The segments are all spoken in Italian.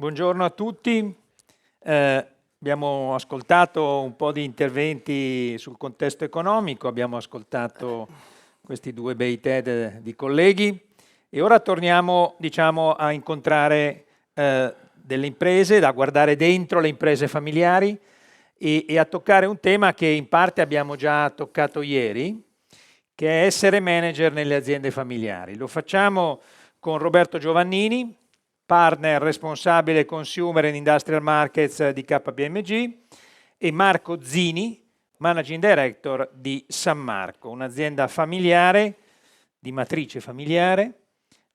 Buongiorno a tutti. Abbiamo ascoltato un po' di interventi sul contesto economico, abbiamo ascoltato questi due bei TED di colleghi e ora torniamo, diciamo, a incontrare delle imprese, da guardare dentro le imprese familiari e a toccare un tema che in parte abbiamo già toccato ieri, che è essere manager nelle aziende familiari. Lo facciamo con Roberto Giovannini, partner responsabile Consumer and Industrial Markets di KPMG, e Marco Zini, Managing Director di San Marco, un'azienda familiare, di matrice familiare,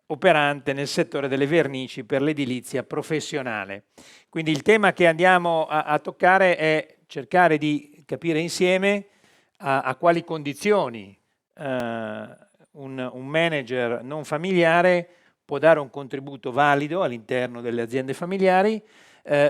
operante nel settore delle vernici per l'edilizia professionale. Quindi il tema che andiamo a toccare è cercare di capire insieme a quali condizioni un manager non familiare può dare un contributo valido all'interno delle aziende familiari.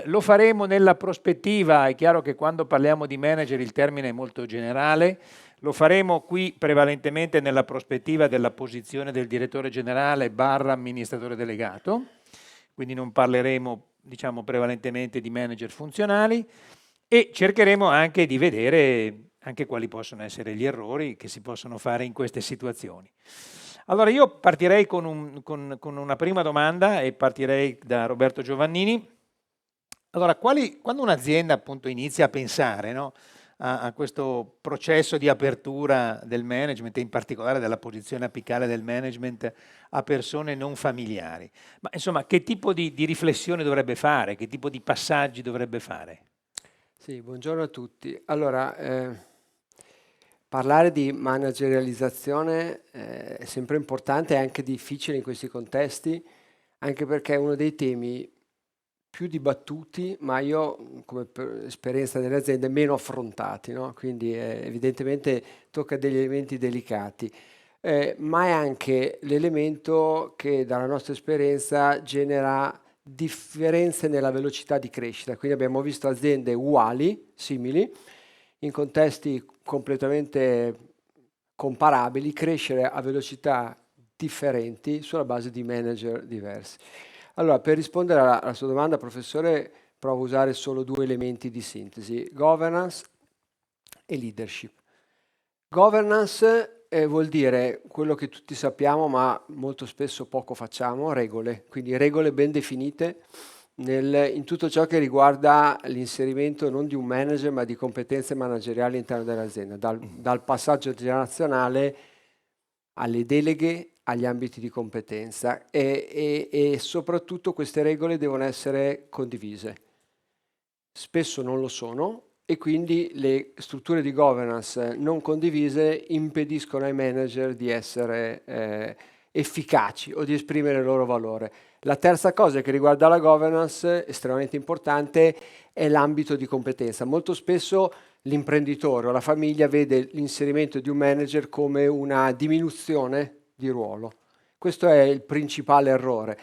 Lo faremo nella prospettiva, è chiaro che quando parliamo di manager il termine è molto generale, lo faremo qui prevalentemente nella prospettiva della posizione del direttore generale barra amministratore delegato, quindi non parleremo, diciamo, prevalentemente di manager funzionali e cercheremo anche di vedere anche quali possono essere gli errori che si possono fare in queste situazioni. Allora io partirei con una prima domanda e partirei da Roberto Giovannini. Allora, quando un'azienda appunto inizia a pensare, no, a questo processo di apertura del management e in particolare della posizione apicale del management a persone non familiari, ma insomma che tipo di riflessione dovrebbe fare, che tipo di passaggi dovrebbe fare? Sì, buongiorno a tutti. Allora, parlare di managerializzazione è sempre importante e anche difficile in questi contesti, anche perché è uno dei temi più dibattuti, ma io, come per esperienza delle aziende, meno affrontati, no? Quindi evidentemente tocca degli elementi delicati. Ma è anche l'elemento che dalla nostra esperienza genera differenze nella velocità di crescita. Quindi abbiamo visto aziende uguali, simili, in contesti completamente comparabili, crescere a velocità differenti sulla base di manager diversi. Allora, per rispondere alla sua domanda, professore, provo a usare solo due elementi di sintesi: governance e leadership. Governance vuol dire quello che tutti sappiamo, ma molto spesso poco facciamo: regole, quindi regole ben definite in tutto ciò che riguarda l'inserimento non di un manager, ma di competenze manageriali all'interno dell'azienda, dal passaggio generazionale alle deleghe, agli ambiti di competenza e soprattutto queste regole devono essere condivise. Spesso non lo sono e quindi le strutture di governance non condivise impediscono ai manager di essere efficaci o di esprimere il loro valore. La terza cosa che riguarda la governance, estremamente importante, è l'ambito di competenza. Molto spesso l'imprenditore o la famiglia vede l'inserimento di un manager come una diminuzione di ruolo. Questo è il principale errore.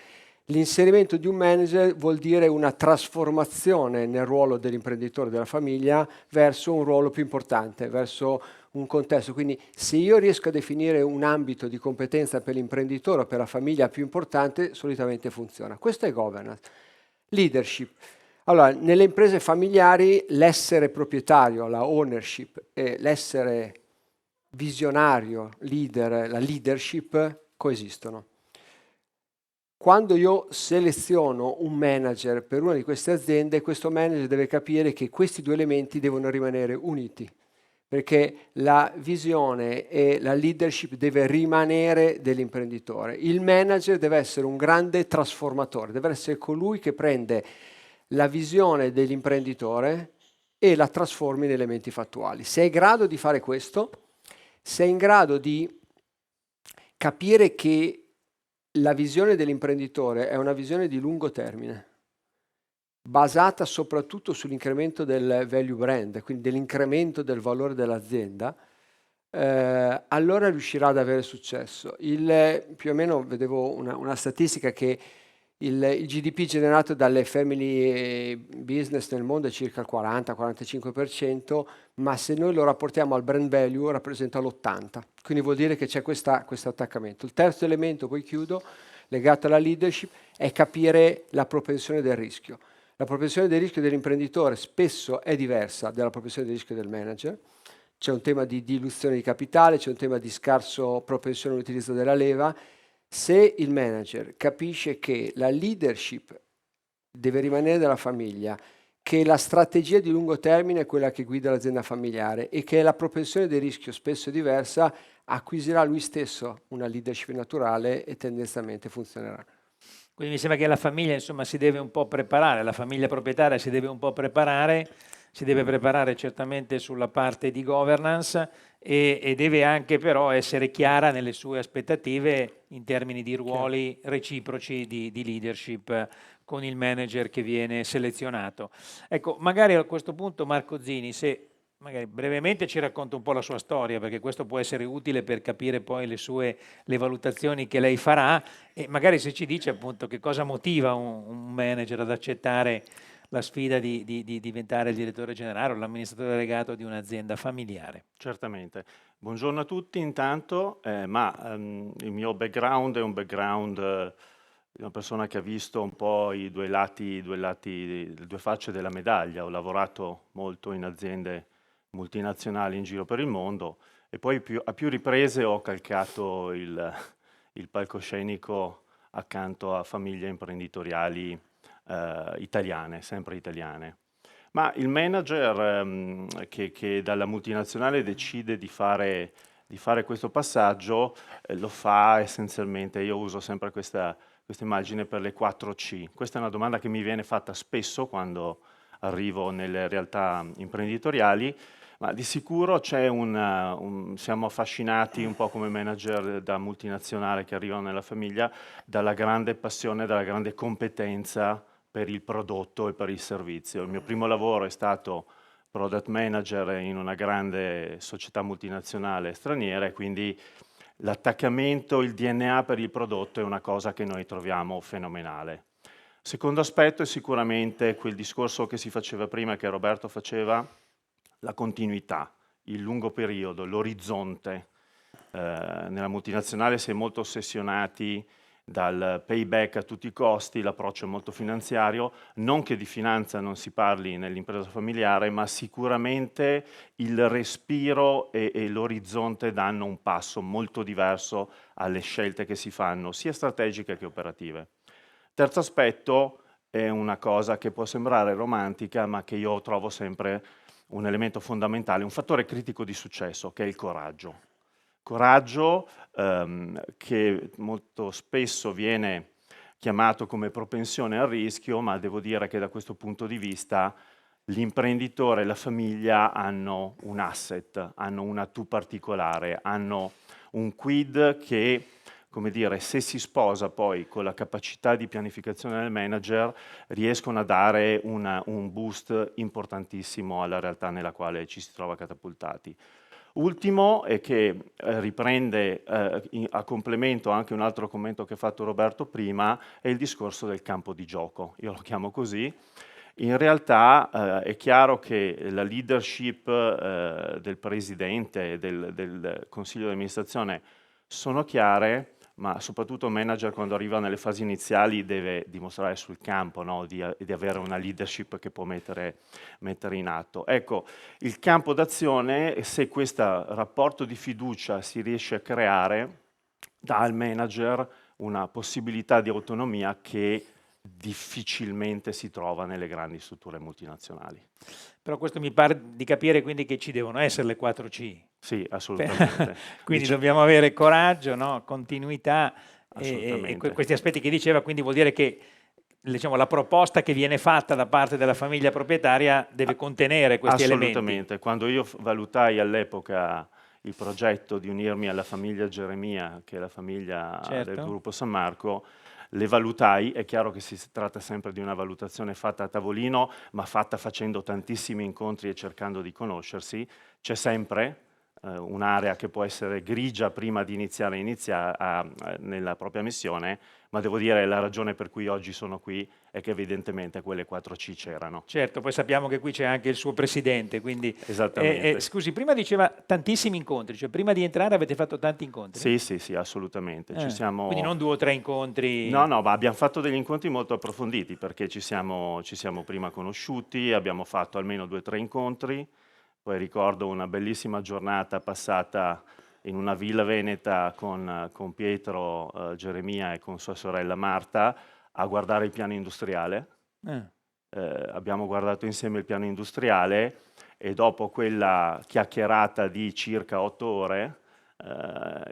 L'inserimento di un manager vuol dire una trasformazione nel ruolo dell'imprenditore della famiglia verso un ruolo più importante, verso un contesto. Quindi se io riesco a definire un ambito di competenza per l'imprenditore o per la famiglia più importante, solitamente funziona. Questo è governance. Leadership. Allora, nelle imprese familiari l'essere proprietario, la ownership e l'essere visionario, leader, la leadership coesistono. Quando io seleziono un manager per una di queste aziende, questo manager deve capire che questi due elementi devono rimanere uniti, perché la visione e la leadership deve rimanere dell'imprenditore. Il manager deve essere un grande trasformatore, deve essere colui che prende la visione dell'imprenditore e la trasformi in elementi fattuali. Se è in grado di fare questo, se è in grado di capire che la visione dell'imprenditore è una visione di lungo termine, basata soprattutto sull'incremento del value brand, quindi dell'incremento del valore dell'azienda, allora riuscirà ad avere successo. Più o meno vedevo una statistica che il GDP generato dalle family business nel mondo è circa il 40-45%, ma se noi lo rapportiamo al brand value rappresenta l'80%, quindi vuol dire che c'è questo attaccamento. Il terzo elemento, poi chiudo, legato alla leadership, è capire la propensione del rischio. La propensione del rischio dell'imprenditore spesso è diversa dalla propensione del rischio del manager. C'è un tema di diluzione di capitale, c'è un tema di scarso propensione all'utilizzo della leva. Se il manager capisce che la leadership deve rimanere della famiglia, che la strategia di lungo termine è quella che guida l'azienda familiare e che la propensione di rischio spesso è diversa, acquisirà lui stesso una leadership naturale e tendenzialmente funzionerà. Quindi mi sembra che la famiglia, insomma, si deve un po' preparare, la famiglia proprietaria si deve un po' preparare, si deve preparare certamente sulla parte di governance e deve anche però essere chiara nelle sue aspettative in termini di ruoli reciproci di leadership con il manager che viene selezionato. Ecco, magari a questo punto Marco Zini, se magari brevemente ci racconta un po' la sua storia, perché questo può essere utile per capire poi le valutazioni che lei farà e magari se ci dice appunto che cosa motiva un manager ad accettare la sfida di diventare il direttore generale o l'amministratore delegato di un'azienda familiare. Certamente. Buongiorno a tutti intanto, il mio background è un background di una persona che ha visto un po' i due lati, le due facce della medaglia. Ho lavorato molto in aziende multinazionali in giro per il mondo e poi a più riprese ho calcato il palcoscenico accanto a famiglie imprenditoriali italiane, sempre italiane. Ma il manager che dalla multinazionale decide di fare questo passaggio lo fa essenzialmente, io uso sempre questa immagine per le 4C. Questa è una domanda che mi viene fatta spesso quando arrivo nelle realtà imprenditoriali, ma di sicuro c'è siamo affascinati un po' come manager da multinazionale che arrivano nella famiglia dalla grande passione, dalla grande competenza per il prodotto e per il servizio. Il mio primo lavoro è stato product manager in una grande società multinazionale straniera e quindi l'attaccamento, il DNA per il prodotto è una cosa che noi troviamo fenomenale. Secondo aspetto è sicuramente quel discorso che si faceva prima, che Roberto faceva, la continuità, il lungo periodo, l'orizzonte. Nella multinazionale si è molto ossessionati dal payback a tutti i costi, l'approccio è molto finanziario, non che di finanza non si parli nell'impresa familiare, ma sicuramente il respiro e l'orizzonte danno un passo molto diverso alle scelte che si fanno, sia strategiche che operative. Terzo aspetto è una cosa che può sembrare romantica, ma che io trovo sempre un elemento fondamentale, un fattore critico di successo, che è il coraggio. Coraggio che molto spesso viene chiamato come propensione al rischio, ma devo dire che da questo punto di vista l'imprenditore e la famiglia hanno un asset, hanno un atu particolare, hanno un quid che, come dire, se si sposa poi con la capacità di pianificazione del manager, riescono a dare un boost importantissimo alla realtà nella quale ci si trova catapultati. Ultimo, e che riprende a complemento anche un altro commento che ha fatto Roberto prima, è il discorso del campo di gioco. Io lo chiamo così. In realtà è chiaro che la leadership del presidente e del consiglio di amministrazione sono chiare, ma soprattutto il manager quando arriva nelle fasi iniziali deve dimostrare sul campo, no? di avere una leadership che può mettere in atto. Ecco, il campo d'azione, se questo rapporto di fiducia si riesce a creare, dà al manager una possibilità di autonomia che difficilmente si trova nelle grandi strutture multinazionali. Però questo mi pare di capire quindi che ci devono essere le 4C. Sì, assolutamente. Quindi dobbiamo avere coraggio, no? Continuità e Assolutamente. questi aspetti che diceva, quindi vuol dire che diciamo, la proposta che viene fatta da parte della famiglia proprietaria deve contenere questi elementi. Assolutamente. Quando io valutai all'epoca il progetto di unirmi alla famiglia Geremia, che è la famiglia del gruppo San Marco, le valutai. È chiaro che si tratta sempre di una valutazione fatta a tavolino, ma fatta facendo tantissimi incontri e cercando di conoscersi. C'è sempre un'area che può essere grigia prima di iniziare nella propria missione, ma devo dire la ragione per cui oggi sono qui è che evidentemente quelle 4C c'erano. Certo, poi sappiamo che qui c'è anche il suo presidente, quindi... Esattamente. Scusi, prima diceva tantissimi incontri, cioè prima di entrare avete fatto tanti incontri? Sì, assolutamente. Quindi non 2 o 3 incontri? No, ma abbiamo fatto degli incontri molto approfonditi perché ci siamo prima conosciuti, abbiamo fatto almeno 2 o 3 incontri, poi ricordo una bellissima giornata passata in una villa veneta con Pietro Geremia e con sua sorella Marta a guardare il piano industriale. Abbiamo guardato insieme il piano industriale e dopo quella chiacchierata di circa 8 ore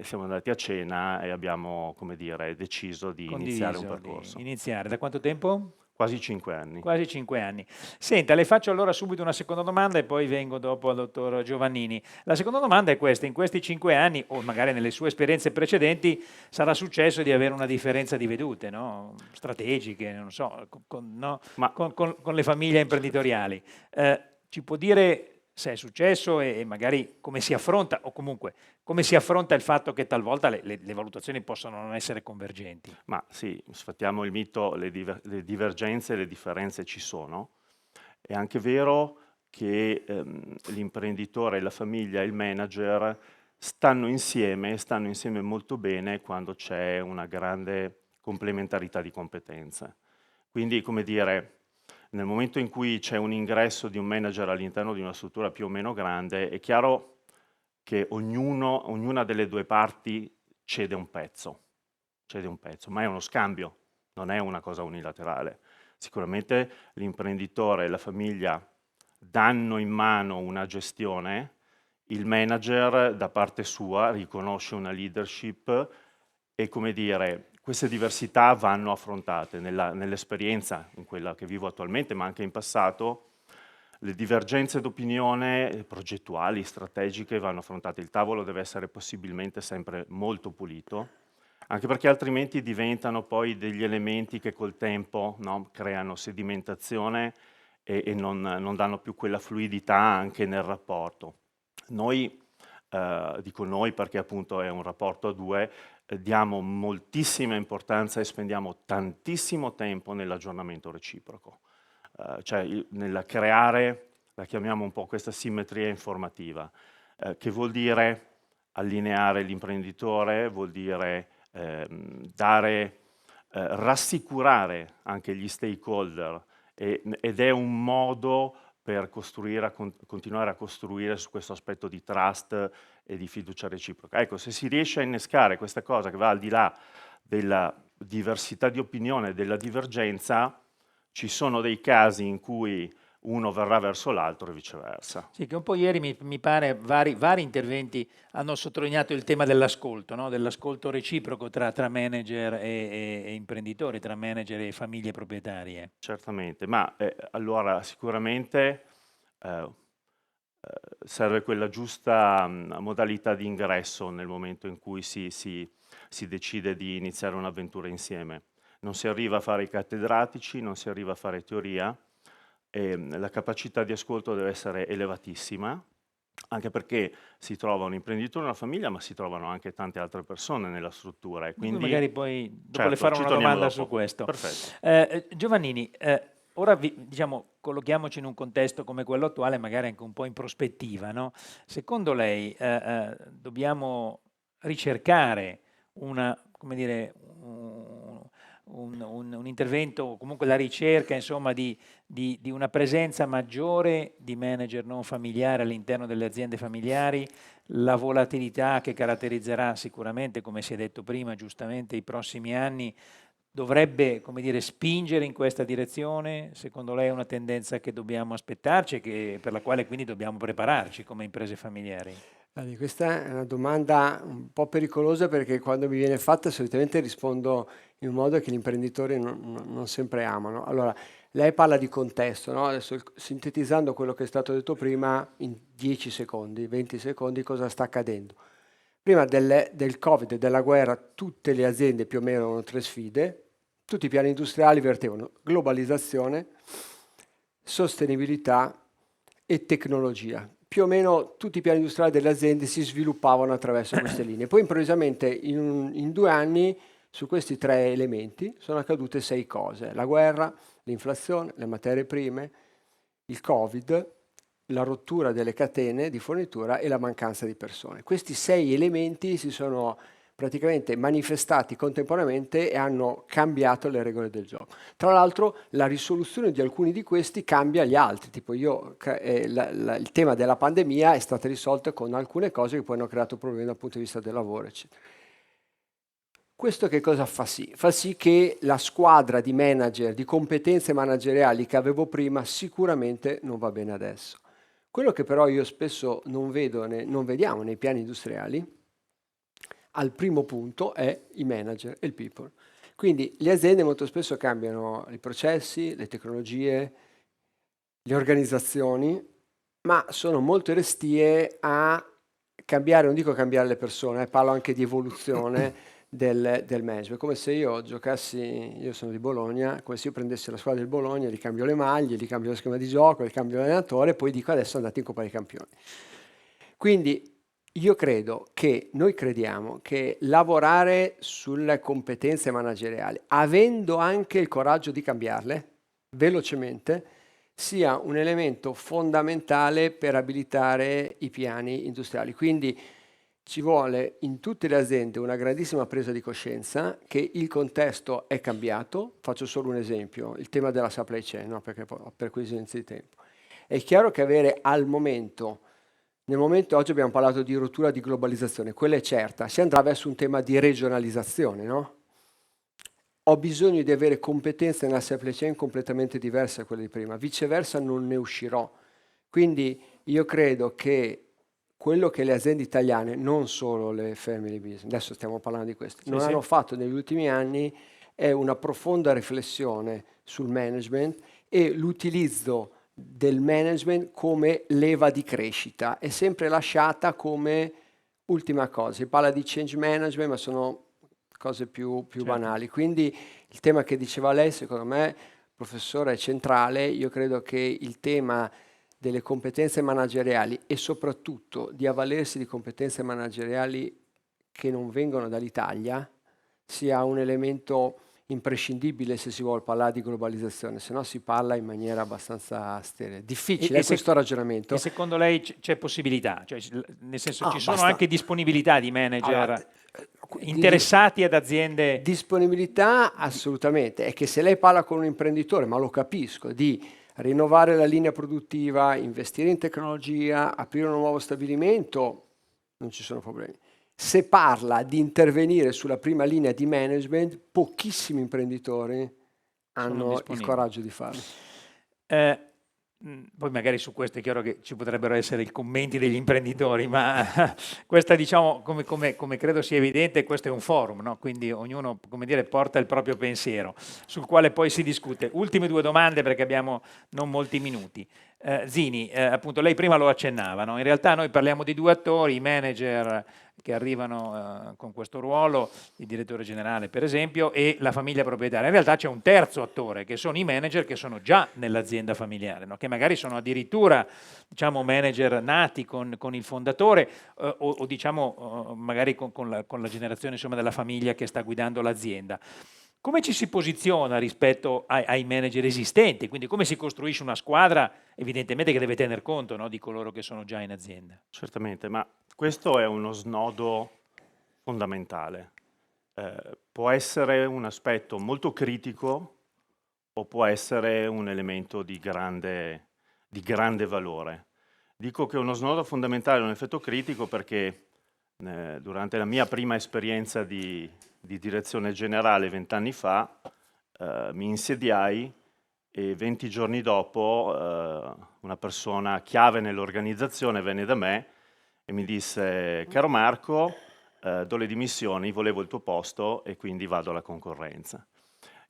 siamo andati a cena e abbiamo, come dire, deciso di iniziare un percorso. Iniziare. Da quanto tempo? Quasi 5 anni. Quasi 5 anni. Senta, le faccio allora subito una seconda domanda e poi vengo dopo al dottor Giovannini. La seconda domanda è questa: in questi 5 anni, o magari nelle sue esperienze precedenti, sarà successo di avere una differenza di vedute, no? Strategiche, non so, con le famiglie imprenditoriali. Ci può dire se è successo e magari come si affronta, o comunque come si affronta il fatto che talvolta le valutazioni possono non essere convergenti? Ma sì, sfattiamo il mito, le divergenze e le differenze ci sono. È anche vero che l'imprenditore, la famiglia e il manager stanno insieme molto bene quando c'è una grande complementarità di competenze. Quindi, come dire, nel momento in cui c'è un ingresso di un manager all'interno di una struttura più o meno grande, è chiaro che ognuna delle due parti cede un pezzo, ma è uno scambio, non è una cosa unilaterale. Sicuramente l'imprenditore e la famiglia danno in mano una gestione, il manager da parte sua riconosce una leadership e, come dire, queste diversità vanno affrontate nell'esperienza, in quella che vivo attualmente, ma anche in passato. Le divergenze d'opinione progettuali, strategiche vanno affrontate. Il tavolo deve essere possibilmente sempre molto pulito, anche perché altrimenti diventano poi degli elementi che col tempo, no, creano sedimentazione e non danno più quella fluidità anche nel rapporto. Noi, dico noi perché appunto è un rapporto a due, diamo moltissima importanza e spendiamo tantissimo tempo nell'aggiornamento reciproco. Cioè nella creare, la chiamiamo un po' questa simmetria informativa, che vuol dire allineare l'imprenditore, vuol dire rassicurare anche gli stakeholder ed è un modo per continuare a costruire su questo aspetto di trust e di fiducia reciproca. Ecco, se si riesce a innescare questa cosa che va al di là della diversità di opinione, della divergenza, ci sono dei casi in cui uno verrà verso l'altro e viceversa. Sì, che un po' ieri mi pare vari interventi hanno sottolineato il tema dell'ascolto, no? Dell'ascolto reciproco tra manager e imprenditori, tra manager e famiglie proprietarie. Certamente, ma allora sicuramente serve quella giusta modalità di ingresso nel momento in cui si decide di iniziare un'avventura insieme. Non si arriva a fare i cattedratici, non si arriva a fare teoria, e la capacità di ascolto deve essere elevatissima, anche perché si trova un imprenditore, una famiglia, ma si trovano anche tante altre persone nella struttura. E quindi, magari poi dopo certo, le farò una domanda dopo su questo. Perfetto. Giovannini, ora diciamo, collochiamoci in un contesto come quello attuale, magari anche un po' in prospettiva, no? Secondo lei dobbiamo ricercare come dire, un intervento, o comunque la ricerca insomma, di una presenza maggiore di manager non familiari all'interno delle aziende familiari, la volatilità che caratterizzerà sicuramente, come si è detto prima, giustamente i prossimi anni, dovrebbe, come dire, spingere in questa direzione? Secondo lei è una tendenza che dobbiamo aspettarci e per la quale quindi dobbiamo prepararci come imprese familiari? Allora, questa è una domanda un po' pericolosa perché quando mi viene fatta solitamente rispondo in un modo che gli imprenditori non sempre amano. Allora, lei parla di contesto, no? Adesso sintetizzando quello che è stato detto prima in 10 secondi, 20 secondi, cosa sta accadendo? Prima del Covid e della guerra tutte le aziende più o meno avevano 3 sfide, tutti i piani industriali vertevano globalizzazione, sostenibilità e tecnologia. più o meno tutti i piani industriali delle aziende si sviluppavano attraverso queste linee. Poi improvvisamente in 2 anni su questi 3 elementi sono accadute 6 cose: la guerra, l'inflazione, le materie prime, il Covid, la rottura delle catene di fornitura e la mancanza di persone. Questi 6 elementi si sono praticamente manifestati contemporaneamente e hanno cambiato le regole del gioco. Tra l'altro la risoluzione di alcuni di questi cambia gli altri, tipo il tema della pandemia è stato risolto con alcune cose che poi hanno creato problemi dal punto di vista del lavoro, eccetera. Questo che cosa fa sì? Fa sì che la squadra di manager, di competenze manageriali che avevo prima sicuramente non va bene adesso. Quello che però io spesso non vediamo nei piani industriali, al primo punto è i manager e il people. Quindi le aziende molto spesso cambiano i processi, le tecnologie, le organizzazioni, ma sono molto restie a cambiare, non dico cambiare le persone, parlo anche di evoluzione del management. Come se io giocassi, io sono di Bologna, come se io prendessi la squadra del Bologna, gli cambio le maglie, gli cambio lo schema di gioco, gli cambio l'allenatore e poi dico adesso andate in Coppa dei Campioni. Quindi noi crediamo che lavorare sulle competenze manageriali, avendo anche il coraggio di cambiarle velocemente, sia un elemento fondamentale per abilitare i piani industriali. Quindi ci vuole in tutte le aziende una grandissima presa di coscienza che il contesto è cambiato. Faccio solo un esempio, il tema della supply chain, no? Perché per coesistenza di tempo. È chiaro che avere nel momento oggi abbiamo parlato di rottura di globalizzazione, quella è certa, si andrà verso un tema di regionalizzazione, no? Ho bisogno di avere competenze nella supply chain completamente diverse da quelle di prima, viceversa non ne uscirò. Quindi io credo che quello che le aziende italiane, non solo le family business, adesso stiamo parlando di questo, non hanno fatto negli ultimi anni è una profonda riflessione sul management e l'utilizzo del management come leva di crescita, è sempre lasciata come ultima cosa. Si parla di change management, ma sono cose più banali. Quindi il tema che diceva lei, secondo me, professore, è centrale. Io credo che il tema delle competenze manageriali e soprattutto di avvalersi di competenze manageriali che non vengono dall'Italia sia un elemento imprescindibile se si vuole parlare di globalizzazione, se no si parla in maniera abbastanza sterile. Difficile questo ragionamento. E secondo lei c'è possibilità? Cioè, nel senso ci sono basta. anche disponibilità di manager Allora, interessati ad aziende? Disponibilità assolutamente, è che se lei parla con un imprenditore, ma lo capisco, di rinnovare la linea produttiva, investire in tecnologia, aprire un nuovo stabilimento, non ci sono problemi. Se parla di intervenire sulla prima linea di management, pochissimi imprenditori hanno il coraggio di farlo. Poi magari su questo è chiaro che ci potrebbero essere i commenti degli imprenditori, ma questa diciamo, come credo sia evidente, questo è un forum, no? Quindi ognuno, come dire, porta il proprio pensiero, sul quale poi si discute. Ultime 2 domande perché abbiamo non molti minuti. Zini, appunto lei prima lo accennava, no? In realtà noi parliamo di 2 attori, i manager che arrivano con questo ruolo, il direttore generale per esempio, e la famiglia proprietaria. In realtà c'è un terzo attore, che sono i manager che sono già nell'azienda familiare, no? Che magari sono addirittura diciamo, manager nati con il fondatore o diciamo magari con la generazione insomma, della famiglia che sta guidando l'azienda. Come ci si posiziona rispetto ai manager esistenti? Quindi come si costruisce una squadra, evidentemente che deve tener conto, no, di coloro che sono già in azienda? Certamente, ma questo è uno snodo fondamentale. Può essere un aspetto molto critico o può essere un elemento di grande valore. Dico che è uno snodo fondamentale, un effetto critico perché durante la mia prima esperienza di direzione generale 20 anni fa mi insediai e 20 giorni dopo una persona chiave nell'organizzazione venne da me e mi disse: caro Marco, do le dimissioni, volevo il tuo posto e quindi vado alla concorrenza.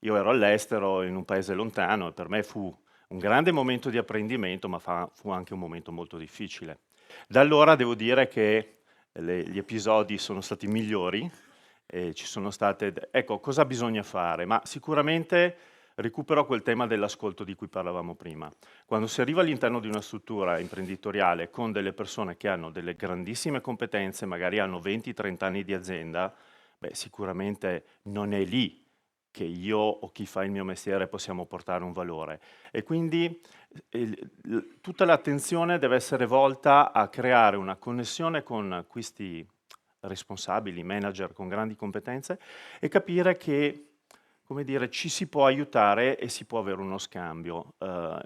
Io ero all'estero, in un paese lontano, e per me fu un grande momento di apprendimento, ma fu anche un momento molto difficile. Da allora devo dire che gli episodi sono stati migliori, ci sono state... Ecco, cosa bisogna fare? Ma sicuramente recupero quel tema dell'ascolto di cui parlavamo prima. Quando si arriva all'interno di una struttura imprenditoriale con delle persone che hanno delle grandissime competenze, magari hanno 20-30 anni di azienda, beh, sicuramente non è lì che io o chi fa il mio mestiere possiamo portare un valore. E quindi tutta l'attenzione deve essere volta a creare una connessione con questi responsabili, manager con grandi competenze e capire che, come dire, ci si può aiutare e si può avere uno scambio.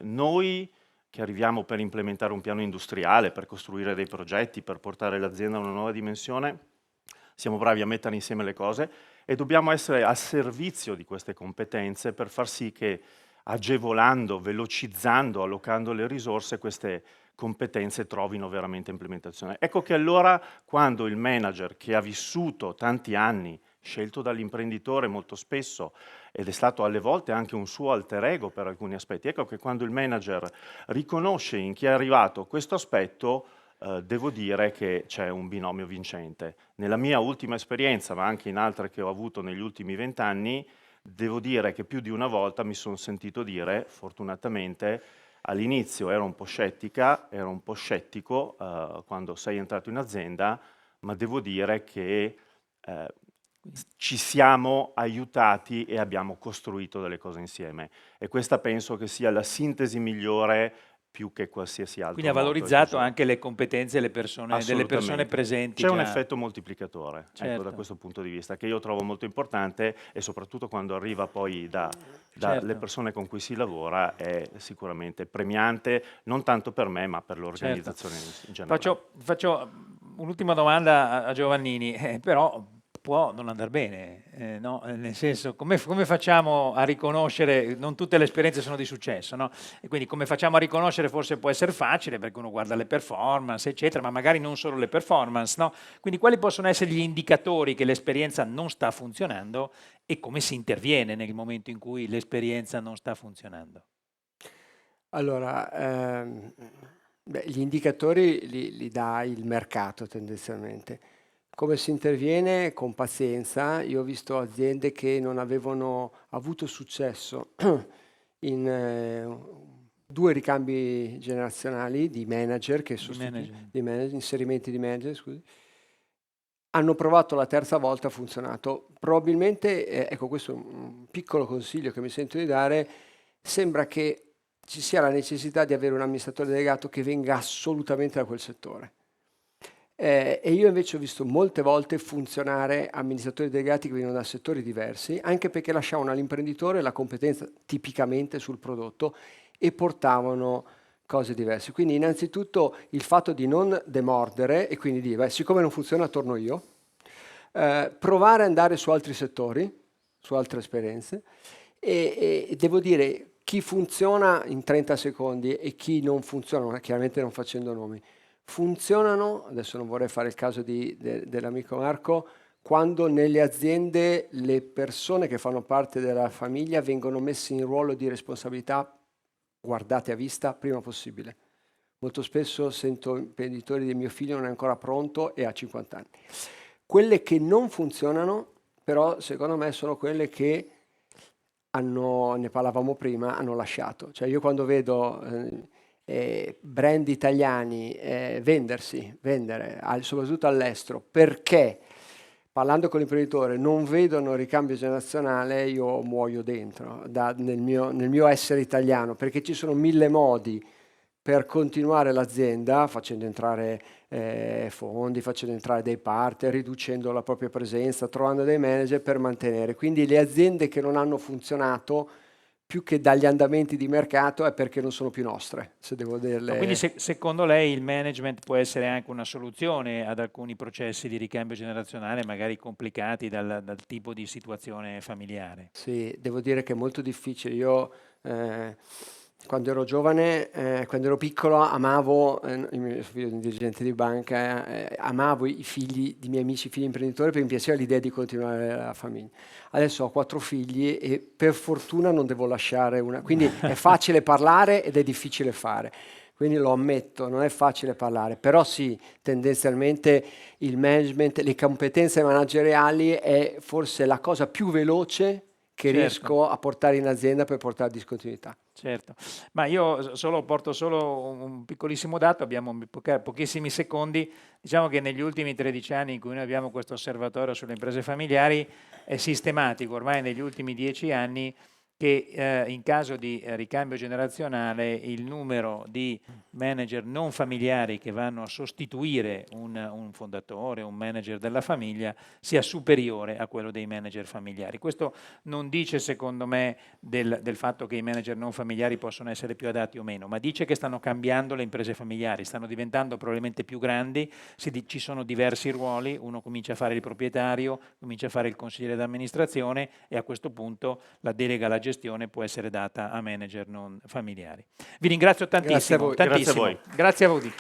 Noi che arriviamo per implementare un piano industriale, per costruire dei progetti, per portare l'azienda a una nuova dimensione, siamo bravi a mettere insieme le cose e dobbiamo essere al servizio di queste competenze per far sì che agevolando, velocizzando, allocando le risorse, queste competenze trovino veramente implementazione. Ecco che allora quando il manager che ha vissuto tanti anni, scelto dall'imprenditore molto spesso, ed è stato alle volte anche un suo alter ego per alcuni aspetti, ecco che quando il manager riconosce in chi è arrivato questo aspetto, devo dire che c'è un binomio vincente. Nella mia ultima esperienza, ma anche in altre che ho avuto negli ultimi 20 anni, devo dire che più di una volta mi sono sentito dire, fortunatamente, all'inizio ero un po' scettica, ero un po' scettico quando sei entrato in azienda, ma devo dire che ci siamo aiutati e abbiamo costruito delle cose insieme. E questa penso che sia la sintesi migliore più che qualsiasi altro. Quindi ha valorizzato anche le competenze delle persone presenti. C'è già. un effetto moltiplicatore, Certo. ecco, da questo punto di vista, che io trovo molto importante e soprattutto quando arriva poi dalle Certo. persone con cui si lavora è sicuramente premiante, non tanto per me ma per l'organizzazione in generale. Faccio un'ultima domanda a Giovannini, però può non andare bene, no? Nel senso, come facciamo a riconoscere, non tutte le esperienze sono di successo, no? E quindi come facciamo a riconoscere, forse può essere facile perché uno guarda le performance, eccetera, ma magari non solo le performance, no? Quindi quali possono essere gli indicatori che l'esperienza non sta funzionando e come si interviene nel momento in cui l'esperienza non sta funzionando? Allora, gli indicatori li dà il mercato tendenzialmente. Come si interviene? Con pazienza. Io ho visto aziende che non avevano avuto successo in 2 ricambi generazionali di manager, inserimenti di manager, scusi. Hanno provato la terza volta, ha funzionato. Probabilmente, ecco, questo è un piccolo consiglio che mi sento di dare, sembra che ci sia la necessità di avere un amministratore delegato che venga assolutamente da quel settore. E io invece ho visto molte volte funzionare amministratori delegati che venivano da settori diversi, anche perché lasciavano all'imprenditore la competenza tipicamente sul prodotto e portavano cose diverse. Quindi innanzitutto il fatto di non demordere e quindi dire, siccome non funziona torno io, provare ad andare su altri settori, su altre esperienze e devo dire chi funziona in 30 secondi e chi non funziona, chiaramente non facendo nomi, funzionano, adesso non vorrei fare il caso dell'amico Marco, quando nelle aziende le persone che fanno parte della famiglia vengono messe in ruolo di responsabilità guardate a vista prima possibile. Molto spesso sento imprenditori di mio figlio non è ancora pronto e ha 50 anni. Quelle che non funzionano, però, secondo me sono quelle che ne parlavamo prima, hanno lasciato. Cioè io quando vedo brand italiani vendere, soprattutto all'estero, perché parlando con l'imprenditore non vedono ricambio generazionale, io muoio dentro nel mio essere italiano, perché ci sono 1000 modi per continuare l'azienda, facendo entrare fondi, facendo entrare dei partner, riducendo la propria presenza, trovando dei manager per mantenere. Quindi le aziende che non hanno funzionato più che dagli andamenti di mercato è perché non sono più nostre, se devo dirle. No, quindi secondo lei il management può essere anche una soluzione ad alcuni processi di ricambio generazionale magari complicati dal tipo di situazione familiare? Sì, devo dire che è molto difficile. Io quando ero giovane, quando ero piccolo, amavo, io mio figlio di un dirigente di banca, amavo i figli di miei amici, figli imprenditori, perché mi piaceva l'idea di continuare la famiglia. Adesso ho 4 figli e per fortuna non devo lasciare una, quindi è facile parlare ed è difficile fare. Quindi lo ammetto, non è facile parlare, però sì, tendenzialmente il management, le competenze manageriali è forse la cosa più veloce che Certo. riesco a portare in azienda per portare discontinuità. Certo, ma io porto solo un piccolissimo dato, abbiamo pochissimi secondi, diciamo che negli ultimi 13 anni in cui noi abbiamo questo osservatorio sulle imprese familiari è sistematico, ormai negli ultimi 10 anni, che in caso di ricambio generazionale il numero di manager non familiari che vanno a sostituire un fondatore, un manager della famiglia, sia superiore a quello dei manager familiari. Questo non dice, secondo me, del fatto che i manager non familiari possono essere più adatti o meno, ma dice che stanno cambiando le imprese familiari, stanno diventando probabilmente più grandi, ci sono diversi ruoli, uno comincia a fare il proprietario, comincia a fare il consigliere d'amministrazione e a questo punto la delega alla gestione può essere data a manager non familiari. Vi ringrazio tantissimo. Grazie a voi. Grazie a voi. Grazie a voi.